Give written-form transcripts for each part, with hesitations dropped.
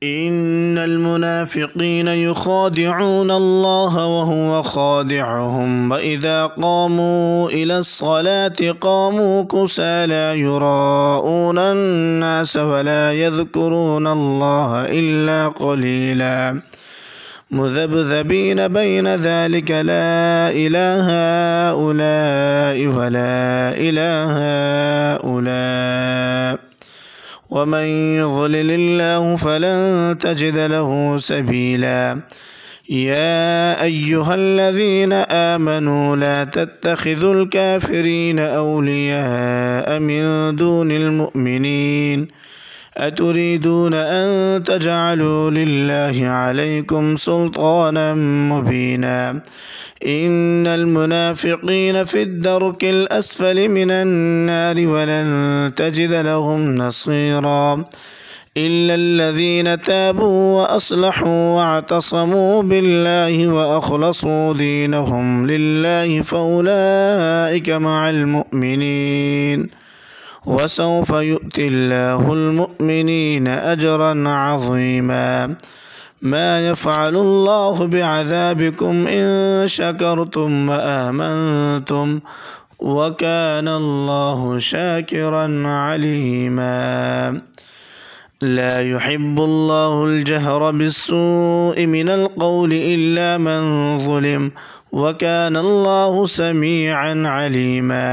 इन्नल मुनाफ़िक़ीन युख़ादिऊन अल्लाह व हुवा ख़ादिऊहुम व इज़ा क़ामू इलस्सलाति क़ामू कुसाला युराऊन अन्नास व ला यज़्कुरून अल्लाह इल्ला क़लीला मुज़ब्ज़बीन बैन ज़ालिक ला इलाहा हाउलाइ व ला इलाहा हाउलाइ वमन युज़्लिलिल्लाहु फ़लन तजिद लहु सबीला या अय्युहल्लज़ीन आमनू ला तत्तख़िज़ुल काफ़िरीन औलिया मिन दूनिल मुअमिनीन अतुरीदून अन तजअलू लिल्लाहि अलैकुम सुल्तानन मुबीना इन्नल मुनाफ़िक़ीन फ़िद्दरकिल अस्फ़लि मिनन नारि वलन तजिद लहुम नसीरा इल्लल्लज़ीन ताबू व अस्लहू वअतसमू बिल्लाहि व अख़लसू दीनहुम लिल्लाहि फ़उलाइक मअल मुअमिनीन वसौफ़ युअतिल्लाहुल मुअमिनीन अजरन अज़ीमा मा यफ़अलुल्लाहु बिअज़ाबिकुम इन शकरतुम व आमनतुम व कानल्लाहु शाकिरन अलीमा ला युहिब्बुल्लाहुल जहरा बिस्सूइ मिनल क़ौलि इल्ला मन ज़ुलिम व कानल्लाहु समीअन अलीमा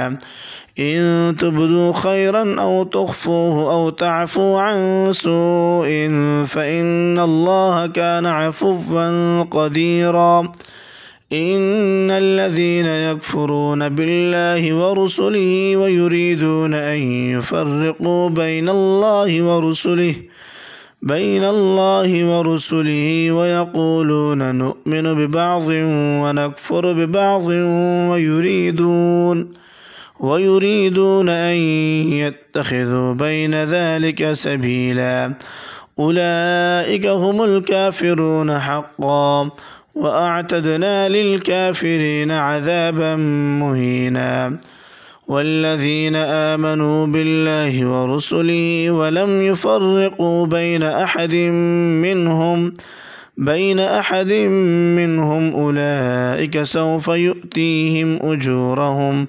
इन तुब्दू खैरन औ तुख़्फ़ूहु औ तअफ़ू अन सूइन फ़इन्नल्लाह कान अफ़ुव्वन क़दीरा इन्नल्लज़ीन यकफ़ुरून बिल्लाहि व रुसुलिहि व युरीदून अन युफ़र्रिक़ू बैनल्लाहि व रुसुलिहि व यक़ूलून नुअमिनु बिबअज़िन व नकफ़ुरु बिबअज़िन व युरीदून अन यत्तख़िज़ू बैन ज़ालिक सबीला उलाइक हुमुल काफ़िरून हक़्क़न व अअतदना लिलकाफ़िरीन अज़ाबन मुहीना वल्लज़ीन आमनू बिल्लाहि व रुसुलिहि व लम युफ़र्रिक़ू बैन अहदिन मिनहुम उलाइक सौफ़ युअतीहिम उजूरहुम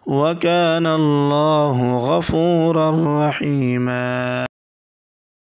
व कानल्लाहु गफ़ूरर रहीमा।